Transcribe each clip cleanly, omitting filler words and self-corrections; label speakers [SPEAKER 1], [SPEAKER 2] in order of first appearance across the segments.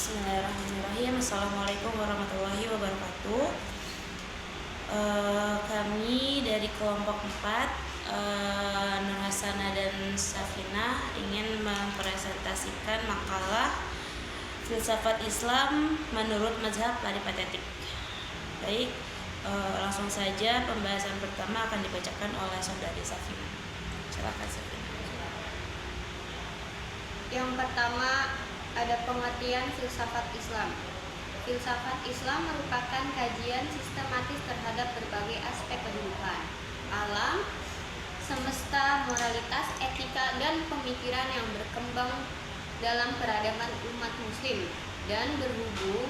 [SPEAKER 1] Bismillahirrahmanirrahim. Assalamualaikum warahmatullahi wabarakatuh. Kami dari kelompok 4, Nur Hasanah dan Safinah, ingin mempresentasikan makalah filsafat Islam menurut mazhab peripatetik. Baik, langsung saja pembahasan pertama akan dibacakan oleh saudari Safinah. Silakan Safinah.
[SPEAKER 2] Yang pertama, ada pengertian filsafat Islam. Filsafat Islam merupakan kajian sistematis terhadap berbagai aspek kehidupan, alam, semesta, moralitas, etika, dan pemikiran yang berkembang dalam peradaban umat muslim dan berhubung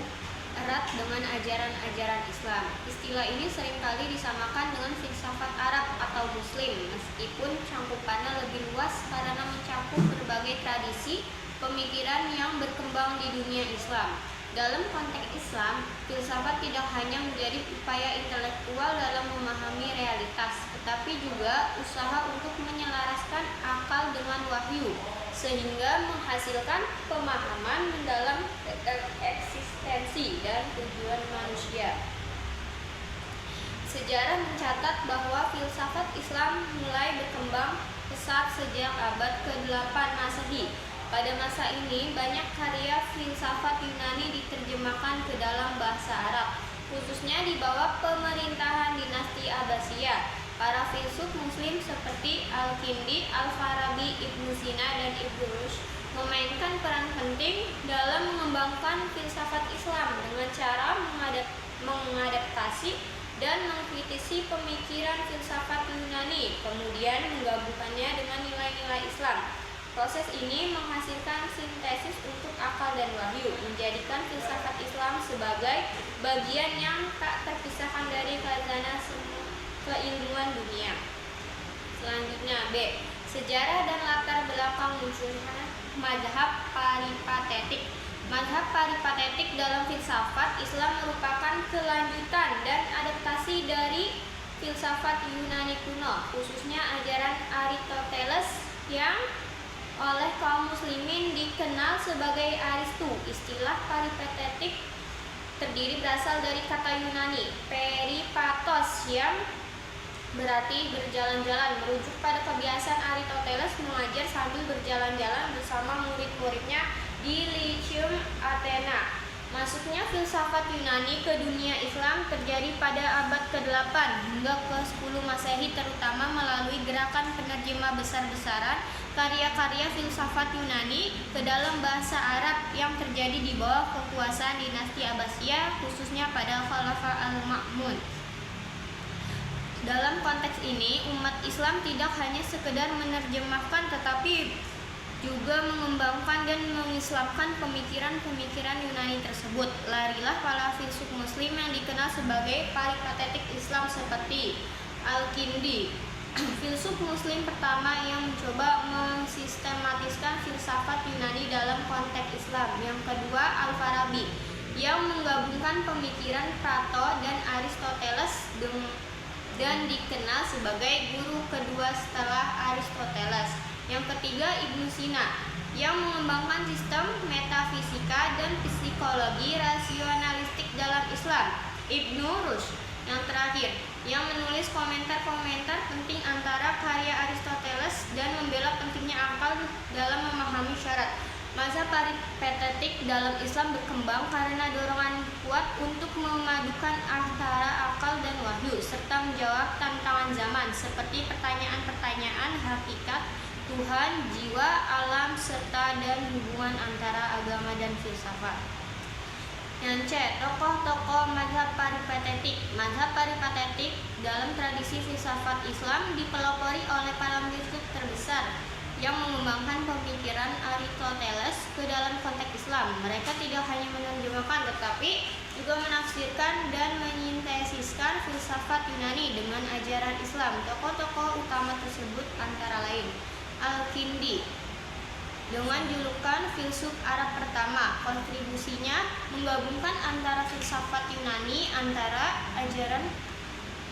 [SPEAKER 2] erat dengan ajaran-ajaran Islam. Istilah ini seringkali disamakan dengan filsafat Arab atau Muslim, meskipun cangkupannya lebih luas karena mencakup berbagai tradisi pemikiran yang berkembang di dunia Islam. Dalam konteks Islam, filsafat tidak hanya menjadi upaya intelektual dalam memahami realitas, tetapi juga usaha untuk menyelaraskan akal dengan wahyu, sehingga menghasilkan pemahaman mendalam tentang eksistensi dan tujuan manusia. Sejarah mencatat bahwa filsafat Islam mulai berkembang pesat sejak abad ke-8 Masehi. Pada masa ini, banyak karya filsafat Yunani diterjemahkan ke dalam bahasa Arab, khususnya di bawah pemerintahan dinasti Abbasiyah. Para filsuf muslim seperti Al-Kindi, Al-Farabi, Ibnu Sina, dan Ibnu Rushd memainkan peran penting dalam mengembangkan filsafat Islam dengan cara mengadaptasi dan mengkritisi pemikiran filsafat Yunani, kemudian menggabungkannya dengan nilai-nilai Islam. Proses ini menghasilkan sintesis untuk akal dan wahyu, menjadikan filsafat Islam sebagai bagian yang tak terpisahkan dari khazanah keilmuan dunia. Selanjutnya, B. Sejarah dan latar belakang munculnya mazhab peripatetik. Mazhab peripatetik dalam filsafat Islam merupakan kelanjutan dan adaptasi dari filsafat Yunani kuno, khususnya ajaran Aristoteles yang oleh kaum muslimin dikenal sebagai Aristu. Istilah peripatetik terdiri berasal dari kata Yunani peripatos yang berarti berjalan-jalan, merujuk pada kebiasaan Aristoteles mengajar sambil berjalan-jalan bersama murid-muridnya di Lyceum Athena. Masuknya filsafat Yunani ke dunia Islam terjadi pada abad ke-8 hingga ke-10 Masehi, terutama melalui gerakan penerjemah besar-besaran karya-karya filsafat Yunani ke dalam bahasa Arab yang terjadi di bawah kekuasaan dinasti Abbasiyah, khususnya pada Khalifah Al-Ma'mun. Dalam konteks ini, umat Islam tidak hanya sekedar menerjemahkan tetapi juga mengembangkan dan mengislamkan pemikiran-pemikiran Yunani tersebut. Larilah para filsuf muslim yang dikenal sebagai peripatetik Islam seperti Al-Kindi, filsuf muslim pertama yang mencoba mensistematiskan filsafat Yunani dalam konteks Islam. Yang kedua, Al-Farabi, yang menggabungkan pemikiran Plato dan Aristoteles dan dikenal sebagai guru kedua setelah Aristoteles. Yang ketiga, Ibnu Sina, yang mengembangkan sistem metafisika dan psikologi rasionalistik dalam Islam. Ibnu Rushd, yang terakhir, yang menulis komentar-komentar penting antara karya Aristoteles dan membela pentingnya akal dalam memahami syarat. Mazhab peripatetik dalam Islam berkembang karena dorongan kuat untuk memadukan antara akal dan wahyu, serta menjawab tantangan zaman seperti pertanyaan-pertanyaan hakikat Tuhan, jiwa, alam, serta dan hubungan antara agama dan filsafat. Yang C. Tokoh-tokoh mazhab peripatetik. Mazhab peripatetik dalam tradisi filsafat Islam dipelopori oleh para filsuf terbesar yang mengembangkan pemikiran Aristoteles ke dalam konteks Islam. Mereka tidak hanya menerjemahkan tetapi juga menafsirkan dan menyintesiskan filsafat Yunani dengan ajaran Islam. Tokoh-tokoh utama tersebut antara lain Al-Kindi, dengan julukan filsuf Arab pertama. Kontribusinya menggabungkan antara filsafat Yunani, antara ajaran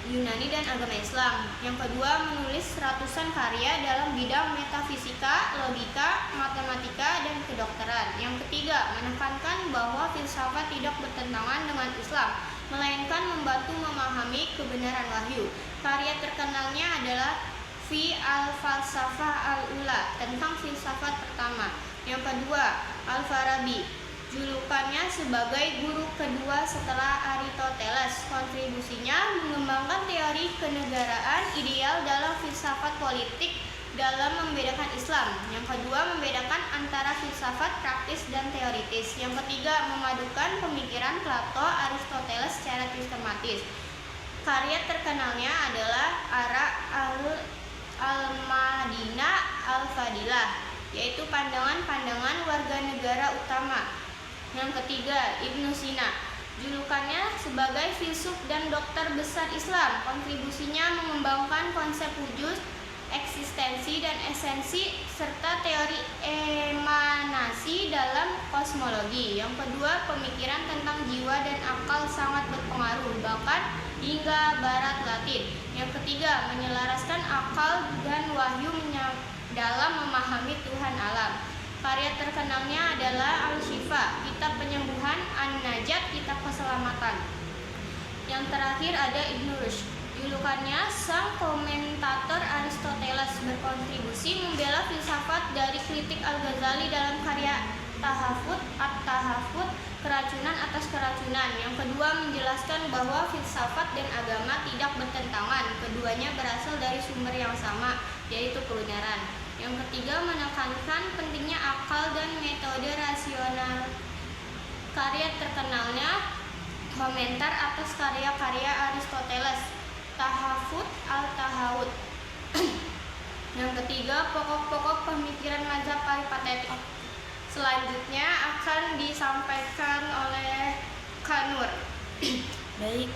[SPEAKER 2] Yunani dan agama Islam. Yang kedua, menulis ratusan karya dalam bidang metafisika, logika, matematika, dan kedokteran. Yang ketiga, menekankan bahwa bahwa filsafat tidak bertentangan dengan Islam, melainkan membantu memahami kebenaran wahyu. Karya terkenalnya adalah Fi al-Falsafah al-Ula, tentang filsafat pertama. Yang kedua, Al-Farabi, julukannya sebagai guru kedua setelah Aristoteles. Kontribusinya mengembangkan teori kenegaraan ideal dalam filsafat politik dalam membedakan Islam. Yang kedua, membedakan antara filsafat praktis dan teoritis. Yang ketiga, memadukan pemikiran Plato, Aristoteles secara sistematis. Karya terkenalnya adalah Ara al-Madinah al-Fadilah, yaitu pandangan-pandangan warga negara utama. Yang ketiga, Ibnu Sina, julukannya sebagai filsuf dan dokter besar Islam. Kontribusinya mengembangkan konsep wujud, eksistensi dan esensi, serta teori emanasi dalam kosmologi. Yang kedua, pemikiran tentang jiwa dan akal sangat berpengaruh, bahkan hingga barat Latin. Yang ketiga, menyelaraskan akal dan wahyu dalam memahami Tuhan alam. Karya terkenalnya adalah Al-Syifa, kitab penyembuhan, An-Najat, kitab keselamatan. Yang terakhir ada Ibnu Rushd, julukannya sang komentator Aristoteles, berkontribusi membela filsafat dari kritik Al-Ghazali dalam karya At-Tahafut, keracunan atas keracunan. Yang kedua, menjelaskan bahwa filsafat dan agama tidak bertentangan, keduanya berasal dari sumber yang sama, yaitu kebenaran. Yang ketiga, menekankan pentingnya akal dan metode rasional. Karya terkenalnya komentar atas karya-karya Aristoteles, Tahafut al-Tahawut. Yang ketiga, pokok-pokok pemikiran mazhab peripatetik. Selanjutnya akan disampaikan oleh Kanur.
[SPEAKER 1] Baik,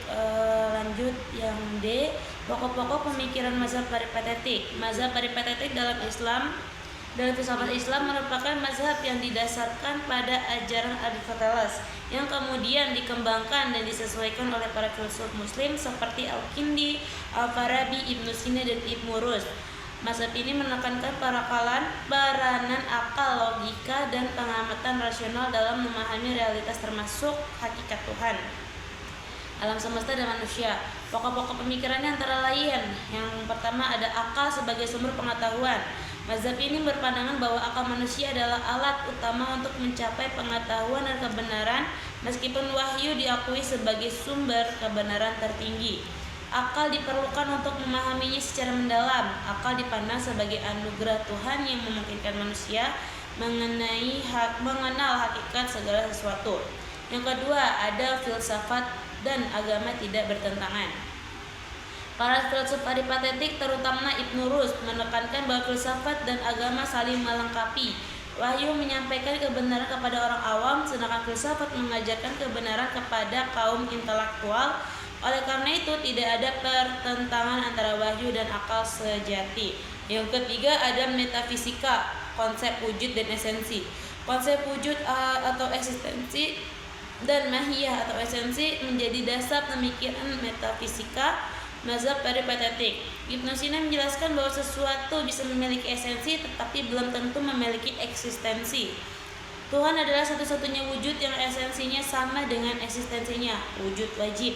[SPEAKER 1] lanjut yang D, pokok-pokok pemikiran mazhab peripatetik. Mazhab peripatetik dalam filsafat Islam merupakan mazhab yang didasarkan pada ajaran Aristoteles yang kemudian dikembangkan dan disesuaikan oleh para filsuf muslim seperti Al-Kindi, Al-Farabi, Ibnu Sina, dan Ibnu Rushd. Mazhab ini menekankan peranan akal, logika, dan pengamatan rasional dalam memahami realitas termasuk hakikat Tuhan, alam semesta, dan manusia. Pokok-pokok pemikirannya antara lain, yang pertama ada akal sebagai sumber pengetahuan. Mazhab ini berpandangan bahwa akal manusia adalah alat utama untuk mencapai pengetahuan dan kebenaran, meskipun wahyu diakui sebagai sumber kebenaran tertinggi. Akal diperlukan untuk memahaminya secara mendalam. Akal dipandang sebagai anugerah Tuhan yang memungkinkan manusia mengenal hakikat segala sesuatu. Yang kedua, ada filsafat dan agama tidak bertentangan. Para filsuf peripatetik, terutama Ibnu Rushd, menekankan bahwa filsafat dan agama saling melengkapi. Wahyu menyampaikan kebenaran kepada orang awam, sedangkan filsafat mengajarkan kebenaran kepada kaum intelektual. Oleh karena itu, tidak ada pertentangan antara wahyu dan akal sejati. Yang ketiga, ada metafisika, konsep wujud dan esensi. Konsep wujud atau eksistensi dan mahiyah atau esensi menjadi dasar pemikiran metafisika mazhab peripatetik. Ibnu Sina menjelaskan bahwa sesuatu bisa memiliki esensi tetapi belum tentu memiliki eksistensi. Tuhan adalah satu-satunya wujud yang esensinya sama dengan eksistensinya, wujud wajib.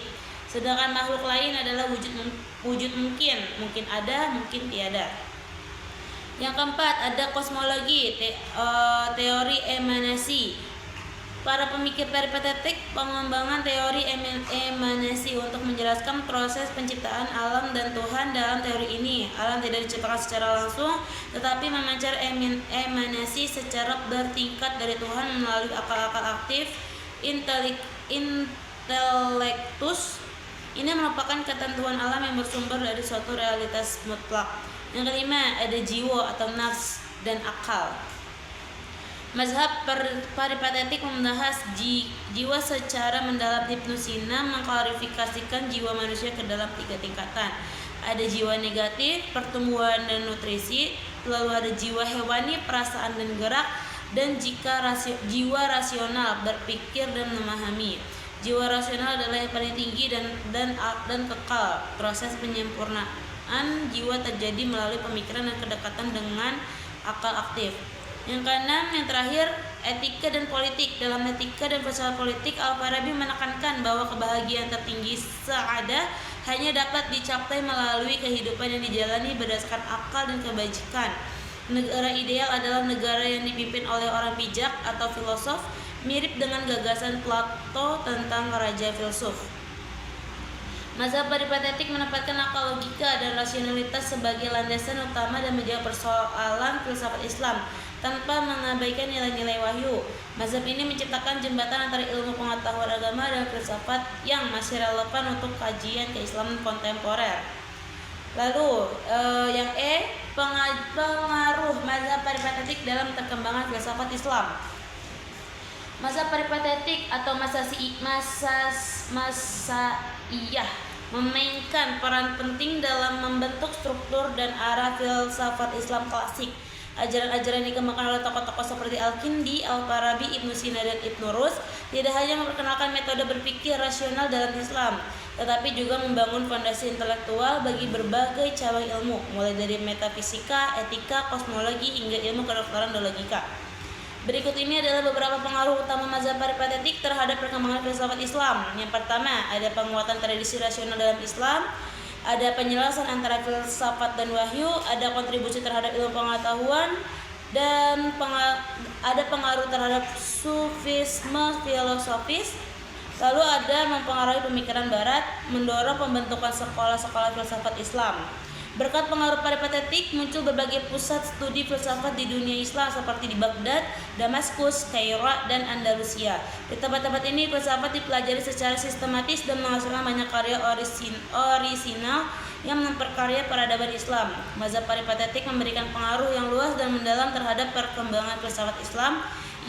[SPEAKER 1] Sedangkan makhluk lain adalah wujud mungkin ada, mungkin tiada. Yang keempat, ada kosmologi, teori emanasi. Para pemikir peripatetik pengembangan teori emanasi untuk menjelaskan proses penciptaan alam dan Tuhan. Dalam teori ini, alam tidak diciptakan secara langsung, tetapi memancar emanasi secara bertingkat dari Tuhan melalui akal-akal aktif, intelektus. Ini merupakan ketentuan alam yang bersumber dari suatu realitas mutlak. Yang kelima, ada jiwa atau nafs dan akal. Mazhab peripatetik membahas jiwa secara mendalam. Ibnu Sina mengklarifikasikan jiwa manusia ke dalam 3 tingkatan. Ada jiwa negatif, pertumbuhan dan nutrisi, lalu ada jiwa hewani, perasaan dan gerak, dan jiwa rasional, berpikir dan memahami. Jiwa rasional adalah yang paling tinggi dan kekal. Proses penyempurnaan jiwa terjadi melalui pemikiran dan kedekatan dengan akal aktif. Yang keenam, yang terakhir, etika dan politik. Dalam etika dan filsafat politik, Al-Farabi menekankan bahwa kebahagiaan tertinggi sa'adah hanya dapat dicapai melalui kehidupan yang dijalani berdasarkan akal dan kebajikan. Negara ideal adalah negara yang dipimpin oleh orang bijak atau filosof, mirip dengan gagasan Plato tentang raja filsuf. Mazhab peripatetik menempatkan akal, logika, dan rasionalitas sebagai landasan utama dan menjawab persoalan filsafat Islam tanpa mengabaikan nilai-nilai wahyu. Mazhab ini menciptakan jembatan antara ilmu pengetahuan agama dan filsafat yang masih relevan untuk kajian keislaman kontemporer. Lalu yang pengaruh mazhab peripatetik dalam perkembangan filsafat Islam. Mazhab peripatetik atau Masaiyah memainkan peran penting dalam membentuk struktur dan arah filsafat Islam klasik. Ajaran-ajaran yang dikembangkan oleh tokoh-tokoh seperti Al-Kindi, Al-Farabi, Ibnu Sina, dan Ibnu Rus tidak hanya memperkenalkan metode berpikir rasional dalam Islam, tetapi juga membangun fondasi intelektual bagi berbagai cabang ilmu, mulai dari metafisika, etika, kosmologi, hingga ilmu kedokteran dan logika. Berikut ini adalah beberapa pengaruh utama mazhab peripatetik terhadap perkembangan filsafat Islam. Yang pertama, ada penguatan tradisi rasional dalam Islam, ada penjelasan antara filsafat dan wahyu, ada kontribusi terhadap ilmu pengetahuan, dan ada pengaruh terhadap sufisme filosofis. Lalu ada mempengaruhi pemikiran barat, mendorong pembentukan sekolah-sekolah filsafat Islam. Berkat pengaruh peripatetik muncul berbagai pusat studi filsafat di dunia Islam seperti di Baghdad, Damaskus, Kairo, dan Andalusia. Di tempat-tempat ini filsafat dipelajari secara sistematis dan menghasilkan banyak karya orisinal yang memperkarya peradaban Islam. Mazhab peripatetik memberikan pengaruh yang luas dan mendalam terhadap perkembangan filsafat Islam.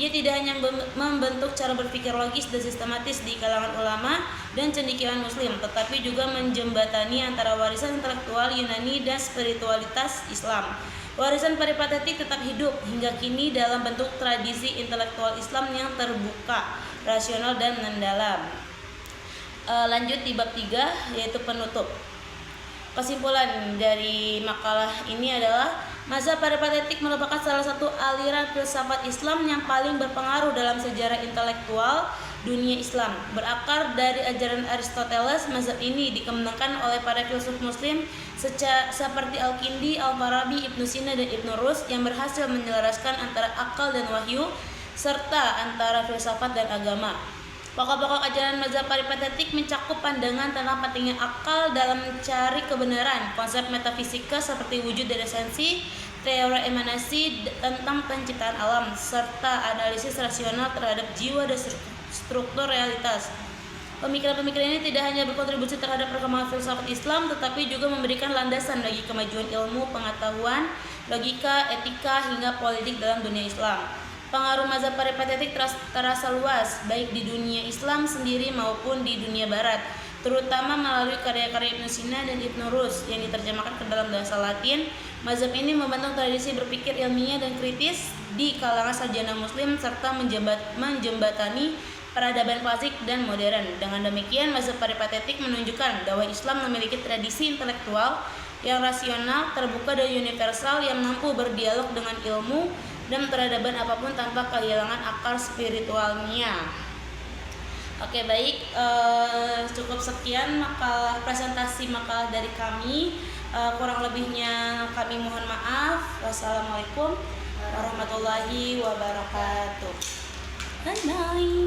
[SPEAKER 1] Ia tidak hanya membentuk cara berpikir logis dan sistematis di kalangan ulama dan cendekiawan muslim, tetapi juga menjembatani antara warisan intelektual Yunani dan spiritualitas Islam. Warisan peripatetik tetap hidup hingga kini dalam bentuk tradisi intelektual Islam yang terbuka, rasional, dan mendalam. Lanjut di bab 3, yaitu penutup. Kesimpulan dari makalah ini adalah mazhab peripatetik merupakan salah satu aliran filsafat Islam yang paling berpengaruh dalam sejarah intelektual dunia Islam. Berakar dari ajaran Aristoteles, mazhab ini dikembangkan oleh para filsuf muslim seperti Al-Kindi, Al-Farabi, Ibnu Sina, dan Ibnu Rus yang berhasil menyelaraskan antara akal dan wahyu serta antara filsafat dan agama. Pokok-pokok ajaran mazhab peripatetik mencakup pandangan tentang pentingnya akal dalam mencari kebenaran, konsep metafisika seperti wujud dan esensi, teori emanasi tentang penciptaan alam, serta analisis rasional terhadap jiwa dan struktur realitas. Pemikiran-pemikiran ini tidak hanya berkontribusi terhadap perkembangan filsafat Islam, tetapi juga memberikan landasan bagi kemajuan ilmu, pengetahuan, logika, etika, hingga politik dalam dunia Islam. Pengaruh mazhab peripatetik terasa luas, baik di dunia Islam sendiri maupun di dunia Barat, terutama melalui karya-karya Ibnu Sina dan Ibnu Rus yang diterjemahkan ke dalam bahasa Latin. Mazhab ini membentuk tradisi berpikir ilmiah dan kritis di kalangan sarjana muslim serta menjembatani peradaban klasik dan modern. Dengan demikian, mazhab peripatetik menunjukkan bahwa Islam memiliki tradisi intelektual yang rasional, terbuka, dan universal yang mampu berdialog dengan ilmu dan peradaban apapun tanpa kehilangan akar spiritualnya. Oke, baik, cukup sekian presentasi makalah dari kami. Kurang lebihnya kami mohon maaf. Wassalamualaikum warahmatullahi wabarakatuh. Bye.